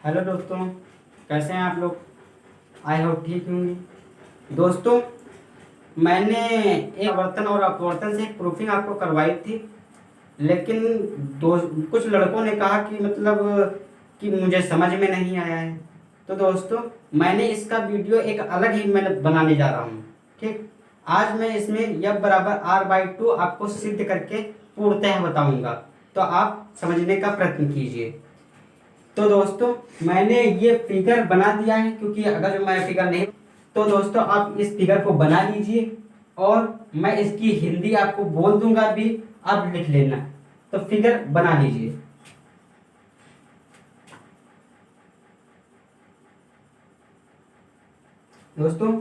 Hello दोस्तों, कैसे हैं आप लोग। आई होप ठीक होंगे। दोस्तों, मैंने एक आवर्तन और अपवर्तन से एक प्रूफिंग आपको करवाई थी, लेकिन दो कुछ लड़कों ने कहा कि कि मुझे समझ में नहीं आया है। तो दोस्तों, मैंने इसका वीडियो एक अलग ही मैं बनाने जा रहा हूँ। ठीक, आज मैं इसमें F = R/2 आपको सिद्ध करके पूर्णतः बताऊंगा, तो आप समझने का प्रयत्न कीजिए। तो दोस्तों, मैंने ये फिगर बना दिया है, क्योंकि अगर जो मैं फिगर नहीं, तो दोस्तों आप इस फिगर को बना लीजिए और मैं इसकी हिंदी आपको बोल दूंगा भी, आप लिख लेना। तो फिगर बना लीजिए। दोस्तों,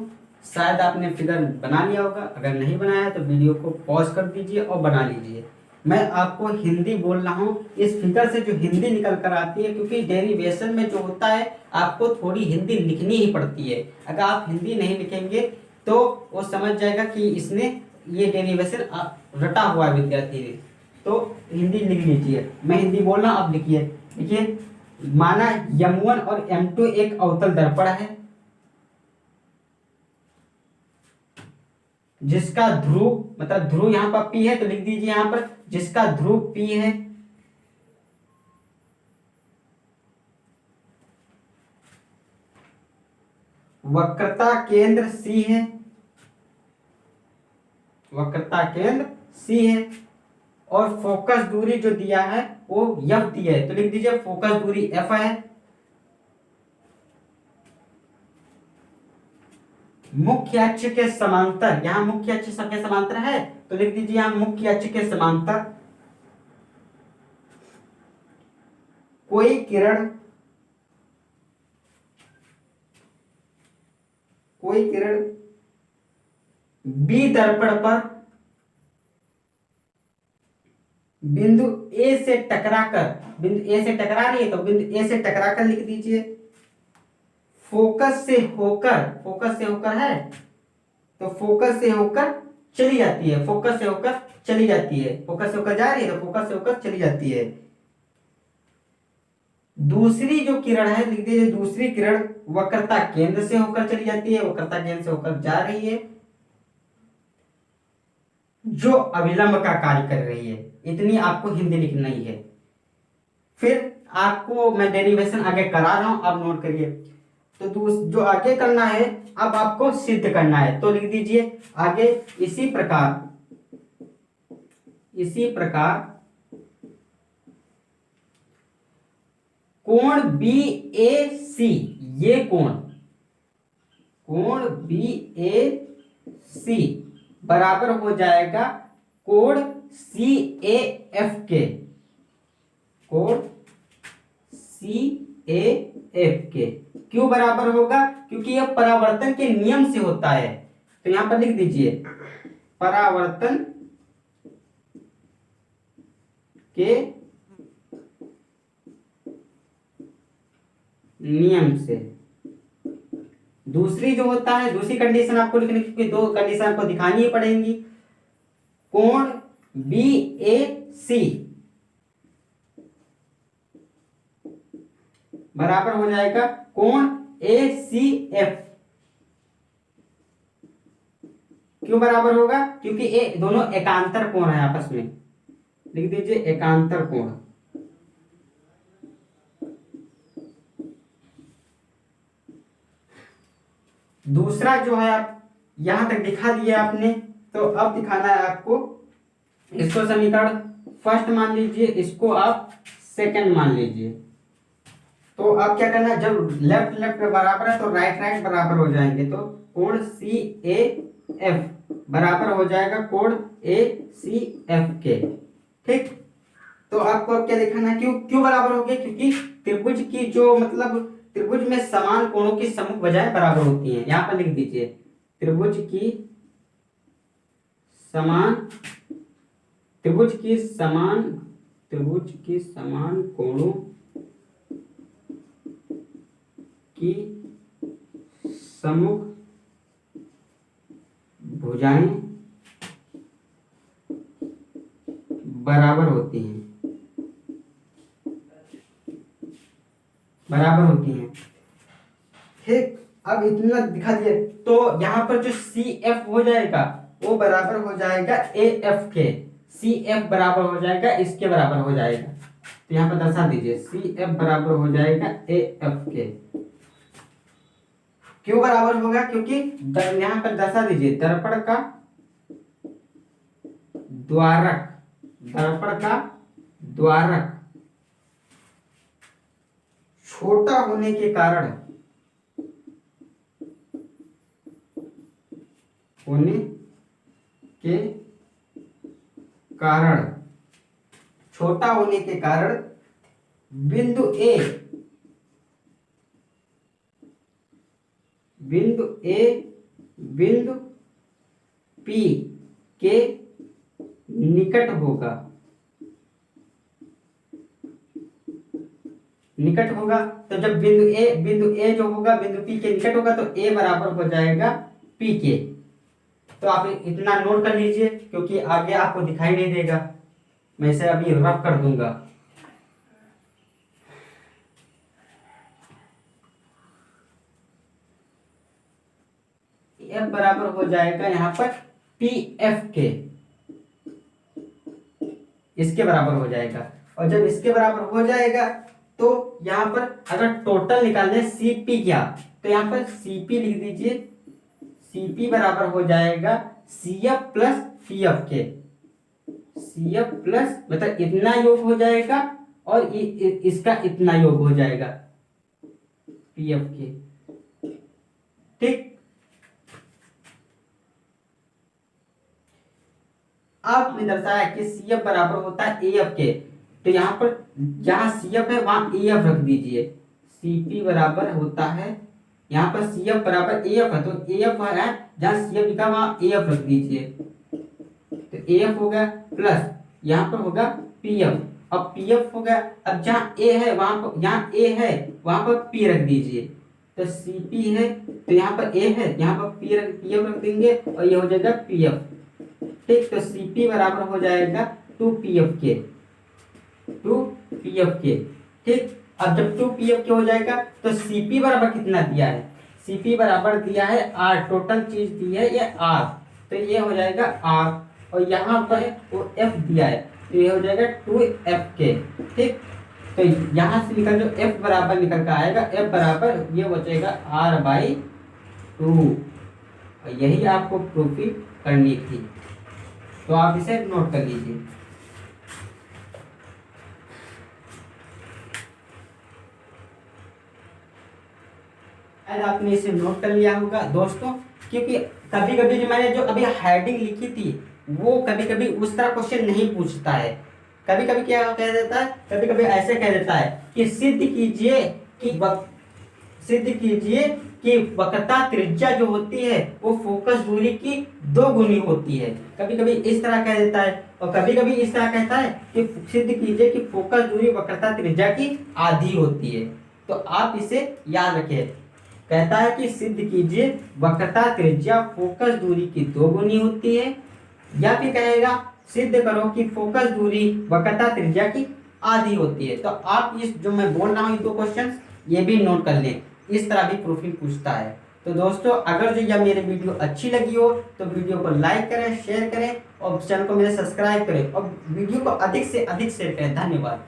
शायद आपने फिगर बना लिया होगा, अगर नहीं बनाया है तो वीडियो को पॉज कर दीजिए और बना लीजिए। मैं आपको हिंदी बोल रहा हूँ, इस फिगर से जो हिंदी निकल कर आती है, क्योंकि डेरिवेशन में जो होता है आपको थोड़ी हिंदी लिखनी ही पड़ती है। अगर आप हिंदी नहीं लिखेंगे तो वो समझ जाएगा कि इसने ये डेरिवेशन रटा हुआ है विद्यार्थी ने। तो हिंदी लिख लीजिए, मैं हिंदी बोल रहा हूँ, आप लिखिए। देखिए, माना M1 और M2 एक अवतल दर्पण है, जिसका ध्रुव ध्रुव यहाँ पर P है, तो लिख दीजिए यहाँ पर जिसका ध्रुव P है, वक्रता केंद्र C है, वक्रता केंद्र C है, और फोकस दूरी जो दिया है वो F दी है, तो लिख दीजिए फोकस दूरी F है। मुख्य अक्ष के समांतर, यहाँ मुख्य अक्ष सबके समांतर है, तो लिख दीजिए यहाँ मुख्य अक्ष के समांतर कोई किरण बी दर्पण पर बिंदु ए से टकराकर, बिंदु ए से टकरा रही है, तो बिंदु ए से टकराकर लिख दीजिए फोकस से होकर है, तो फोकस से होकर चली जाती है, फोकस से होकर चली जाती है, फोकस से होकर जा रही है तो फोकस से होकर चली जाती है। दूसरी जो किरण है, लिख दीजिए दूसरी किरण वक्रता केंद्र से होकर चली जाती है, वक्रता केंद्र से होकर जा रही है, जो अविलंब का कार्य कर रही है। इतनी आपको हिंदी लिखना ही है। फिर आपको मैं डेरिवेशन आगे करा रहा हूं, आप नोट करिए। तो जो आगे करना है, अब आपको सिद्ध करना है, तो लिख दीजिए आगे इसी प्रकार कोण BAC, ये कोण BAC बराबर हो जाएगा कोण CAF के, कोण CAF के। क्यों बराबर होगा? क्योंकि यह परावर्तन के नियम से होता है। तो यहां पर लिख दीजिए परावर्तन के नियम से। दूसरी जो होता है, दूसरी कंडीशन आपको लिखने की, दो कंडीशन आपको दिखानी ही पड़ेंगी। कोण BAC बराबर हो जाएगा कोण ACF। क्यों बराबर होगा? क्योंकि ये दोनों एकांतर कोण है आपस में, लिख दीजिए एकांतर कोण। दूसरा जो है, आप यहां तक दिखा दिया आपने, तो अब दिखाना है आपको इसको समीकरण फर्स्ट मान लीजिए, इसको आप सेकंड मान लीजिए। तो अब क्या करना है, जब लेफ्ट लेफ्ट बराबर है तो राइट राइट बराबर हो जाएंगे, तो कोण CAF बराबर हो जाएगा कोण ACF के। ठीक, तो आपको अब क्या दिखाना है, क्यों बराबर हो गए? क्योंकि त्रिभुज की जो त्रिभुज में समान कोणों की सम्मुख भुजाएं बराबर होती हैं। यहां पर लिख दीजिए त्रिभुज की समान कोणों की सम्मुख भुजाएं बराबर होती हैं। बराबर होती हैं। ठीक, अब इतना दिखा दिए तो यहाँ पर जो सी एफ हो जाएगा वो बराबर हो जाएगा ए एफ के। सी एफ बराबर हो जाएगा इसके बराबर हो जाएगा। तो यहाँ पर दर्शा दीजिए सी एफ बराबर हो जाएगा ए एफ के। क्यों बराबर होगा? क्योंकि यहाँ पर दर्शा दीजिए दर्पण का द्वारक, दर्पण का द्वारक छोटा होने के कारण, होने के कारण, छोटा होने के कारण बिंदु ए, बिंदु ए, बिंदु पी के निकट होगा, निकट होगा। तो जब बिंदु ए जो होगा बिंदु पी के निकट होगा तो ए बराबर हो जाएगा पी के। तो आप इतना नोट कर लीजिए क्योंकि आगे आपको दिखाई नहीं देगा, मैं इसे अभी रफ कर दूंगा। एफ बराबर हो जाएगा यहाँ पर पी एफ के, इसके बराबर हो जाएगा। और जब इसके बराबर हो जाएगा तो यहाँ पर अगर टोटल निकालने सीपी क्या, तो यहाँ पर सीपी लिख दीजिए। सीपी बराबर हो जाएगा C F plus P F के। सी एफ प्लस मतलब इतना योग हो जाएगा और इसका इतना योग हो जाएगा पी एफ के। ठीक, आपने दर्शाया कि सी एफ बराबर होता है ए एफ के। तो यहाँ पर जहां सी एफ है वहां ए एफ रख दीजिए। सीपी बराबर होता है, यहाँ पर सी एफ बराबर ए एफ है तो ए एफ है, जहां सी एफ लिखा वहां ए एफ रख दीजिए। तो ए एफ हो गया प्लस यहाँ पर होगा पी एफ। अब पी एफ हो गया, अब जहाँ ए है वहां पर, जहाँ ए है वहां पर पी रख दीजिए। तो सी पी है तो यहाँ पर ए है, यहाँ पर पी एफ रख देंगे और ये हो जाएगा पी एफ। ठीक, तो सी पी बराबर हो जाएगा 2 पी एफ के, 2 पी एफ के। ठीक, अब जब 2 पी एफ के हो जाएगा तो सी पी बराबर कितना दिया है? सी पी बराबर दिया है आर, टोटल चीज दी है ये आर, तो ये हो जाएगा आर। और यहाँ पर वो एफ दिया है तो ये हो जाएगा 2 एफ के। ठीक, तो यहाँ से निकल जो एफ बराबर निकल कर आएगा, एफ बराबर ये हो जाएगा आर बाई 2। यही आपको प्रूफिंग करनी थी, तो आप इसे नोट कर लीजिए। आपने इसे नोट कर लिया होगा दोस्तों, क्योंकि कभी कभी जो मैंने जो अभी हेडिंग लिखी थी वो कभी कभी उस तरह क्वेश्चन नहीं पूछता है। कभी कभी क्या कह देता है, कभी कभी ऐसे कह देता है कि सिद्ध कीजिए कि वक्रता त्रिज्या जो होती है वो फोकस दूरी की 2 गुनी होती है। कभी कभी इस तरह कह देता है और कभी कभी इस तरह कहता है कि सिद्ध कीजिए कि फोकस दूरी वक्रता त्रिज्या की आधी होती है। तो आप इसे याद रखें, कहता है कि सिद्ध कीजिए वक्रता त्रिज्या फोकस दूरी की 2 गुनी होती है, या फिर कहेगा सिद्ध करो कि फोकस दूरी वक्रता त्रिज्या की आधी होती है। तो आप इस जो मैं बोल रहा हूँ 2 क्वेश्चंस ये भी नोट कर लें, इस तरह भी प्रूफिंग पूछता है। तो दोस्तों अगर जो यह मेरी वीडियो अच्छी लगी हो तो वीडियो को लाइक करें, शेयर करें और चैनल को मेरे सब्सक्राइब करें और वीडियो को अधिक से अधिक शेयर करें। धन्यवाद।